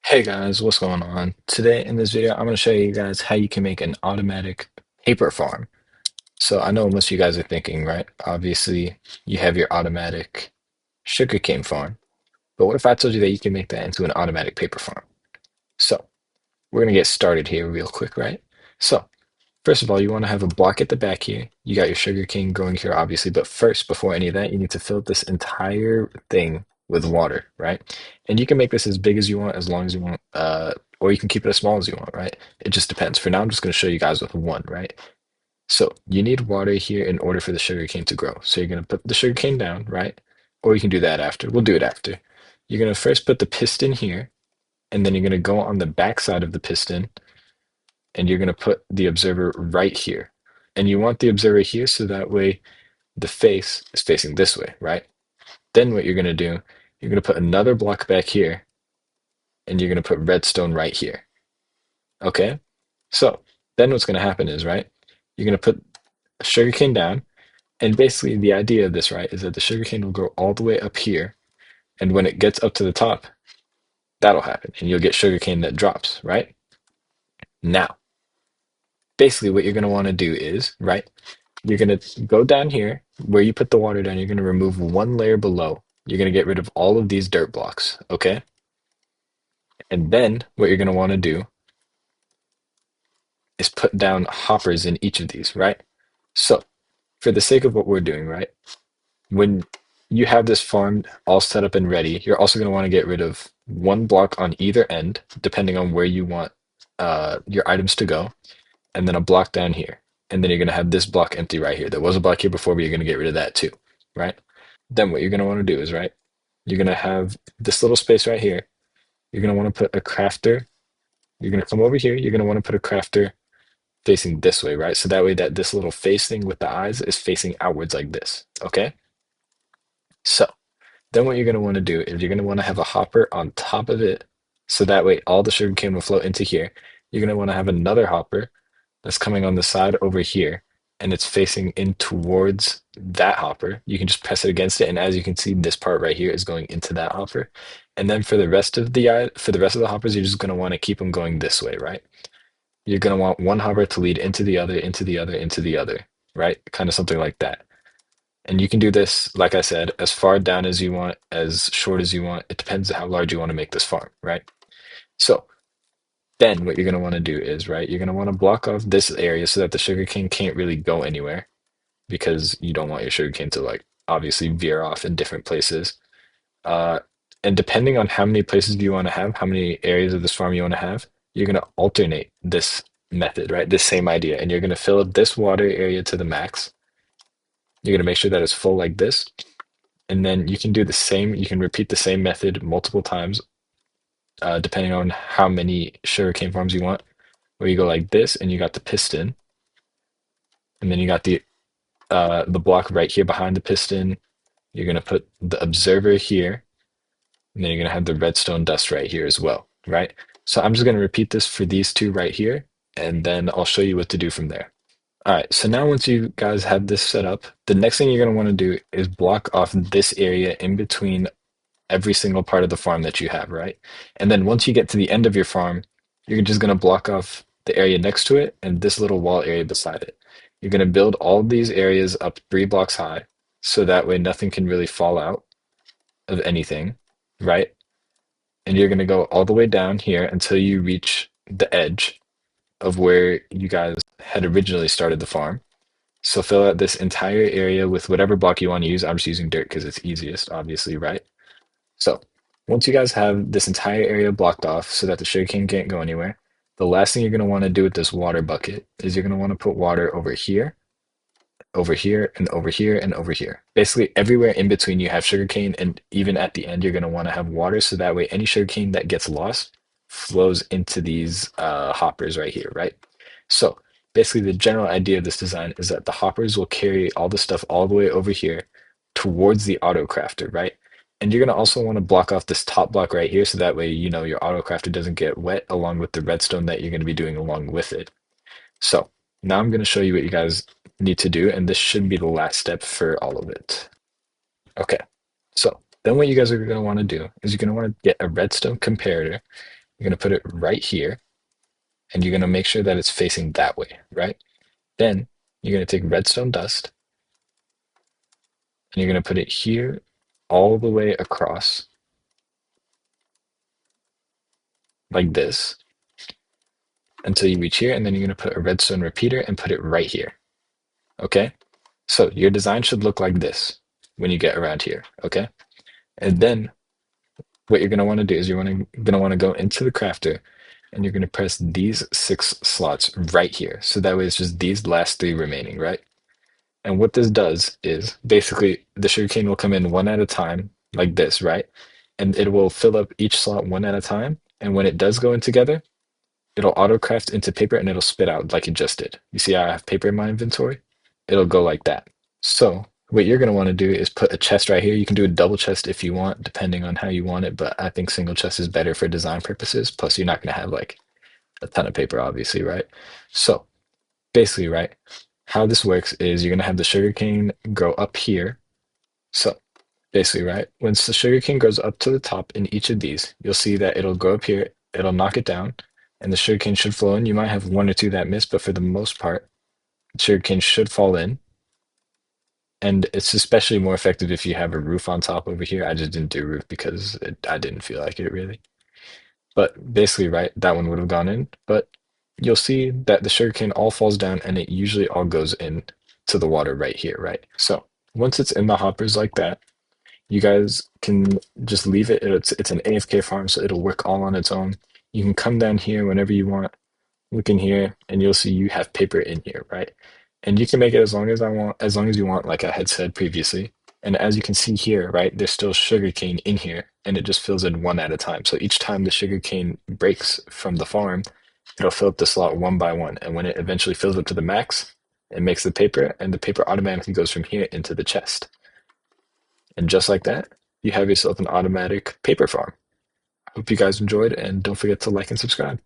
Hey guys, what's going on? Today in this video, I'm going to show you guys how you can make an automatic paper farm. So I know most of you guys are thinking, right? Obviously, you have your automatic sugarcane farm, but what if I told you that you can make that into an automatic paper farm? So we're going to get started here real quick, right? So first of all, you want to have a block at the back here. You got your sugarcane growing here, obviously, but first, before any of that, you need to fill this entire thing with water, right? And you can make this as big as you want, as long as you want, or you can keep it as small as you want, right? It just depends. For now, I'm just going to show you guys with one, right? So you need water here in order for the sugarcane to grow. So you're going to put the sugarcane down, right? Or you can do that after. We'll do it after. You're going to first put the piston here, and then you're going to go on the back side of the piston and you're going to put the observer right here. And you want the observer here so that way the face is facing this way, right? Then what you're going to do, you're going to put another block back here and you're going to put redstone right here. Okay? So then what's going to happen is, right, you're going to put a sugarcane down. And basically the idea of this, right, is that the sugarcane will grow all the way up here. And when it gets up to the top, that'll happen. And you'll get sugarcane that drops, right? Now, basically what you're going to want to do is, right, you're going to go down here where you put the water down. You're going to remove one layer below. You're going to get rid of all of these dirt blocks, okay? And then what you're going to want to do is put down hoppers in each of these, right? So for the sake of what we're doing, right, when you have this farm all set up and ready, you're also going to want to get rid of one block on either end, depending on where you want your items to go, and then a block down here. And then you're going to have this block empty right here. There was a block here before, but you're going to get rid of that too, right? Then what you're going to want to do is, right, you're going to have this little space right here. You're going to want to put a crafter. You're going to come over here. You're going to want to put a crafter facing this way, right? So that way that this little face thing with the eyes is facing outwards like this, okay? So then what you're going to want to do is you're going to want to have a hopper on top of it. So that way all the sugarcane will flow into here. You're going to want to have another hopper that's coming on the side over here and it's facing in towards that hopper. You can just press it against it, and as you can see, this part right here is going into that hopper. And then for the rest of the hoppers, you're just going to want to keep them going this way, right? You're going to want one hopper to lead into the other, into the other, into the other, right? Kind of something like that. And you can do this, like I said, as far down as you want, as short as you want. It depends on how large you want to make this farm, right? So then what you're going to want to do is, right, you're going to want to block off this area so that the sugarcane can't really go anywhere because you don't want your sugarcane to, like, obviously veer off in different places. Uh, and depending on how many places you want to have, how many areas of this farm you want to have, you're going to alternate this method, right? This same idea. And you're going to fill up this water area to the max. You're going to make sure that it's full like this. And then you can do the same, you can repeat the same method multiple times, depending on how many sugarcane farms you want, where you go like this and you got the piston, and then you got the block right here behind the piston. You're gonna put the observer here, and then you're gonna have the redstone dust right here as well, right? So I'm just gonna repeat this for these two right here, and then I'll show you what to do from there. All right, so now once you guys have this set up, the next thing you're gonna want to do is block off this area in between every single part of the farm that you have, right? And then once you get to the end of your farm, you're just going to block off the area next to it and this little wall area beside it. You're going to build all of these areas up 3 blocks high, so that way nothing can really fall out of anything, right? And you're going to go all the way down here until you reach the edge of where you guys had originally started the farm. So fill out this entire area with whatever block you want to use. I'm just using dirt because it's easiest, obviously, right? So once you guys have this entire area blocked off so that the sugarcane can't go anywhere, the last thing you're going to want to do with this water bucket is you're going to want to put water over here, and over here, and over here. Basically, everywhere in between you have sugarcane, and even at the end, you're going to want to have water so that way any sugarcane that gets lost flows into these hoppers right here, right? So basically, the general idea of this design is that the hoppers will carry all the stuff all the way over here towards the auto crafter, right? And you're going to also want to block off this top block right here so that way, you know, your auto crafter doesn't get wet along with the redstone that you're going to be doing along with it. So now I'm going to show you what you guys need to do, and this should be the last step for all of it. Okay, so then what you guys are going to want to do is you're going to want to get a redstone comparator, You're going to put it right here, and you're going to make sure that it's facing that way, right? Then you're going to take redstone dust, and you're going to put it here all the way across like this until you reach here, and then you're going to put a redstone repeater and put it right here. Okay? So your design should look like this when you get around here. Okay? And then what you're going to want to do is you're going to want to go into the crafter, and you're going to press these 6 slots right here. So that way it's just these last 3 remaining, right? And what this does is basically the sugarcane will come in one at a time like this, right? And it will fill up each slot one at a time. And when it does go in together, it'll auto craft into paper and it'll spit out like it just did. You see how I have paper in my inventory? It'll go like that. So what you're going to want to do is put a chest right here. You can do a double chest if you want, depending on how you want it, but I think single chest is better for design purposes. Plus, you're not going to have like a ton of paper, obviously, right? So basically, right, how this works is you're going to have the sugarcane go up here. So basically, right, once the sugarcane goes up to the top in each of these, you'll see that it'll go up here, it'll knock it down, and the sugarcane should flow in. You might have one or two that miss, but for the most part, the sugarcane should fall in. And it's especially more effective if you have a roof on top over here. I just didn't do roof because I didn't feel like it really. But basically, right, that one would have gone in. But you'll see that the sugarcane all falls down and it usually all goes in to the water right here, right? So once it's in the hoppers like that, you guys can just leave it. It's an AFK farm, so it'll work all on its own. You can come down here whenever you want, look in here, and you'll see you have paper in here, right? And you can make it as long as I want, as long as you want, like I had said previously. And as you can see here, right, there's still sugarcane in here, and it just fills in one at a time. So each time the sugarcane breaks from the farm, it'll fill up the slot one by one. And when it eventually fills up to the max, it makes the paper, and the paper automatically goes from here into the chest. And just like that, you have yourself an automatic paper farm. Hope you guys enjoyed, and don't forget to like and subscribe.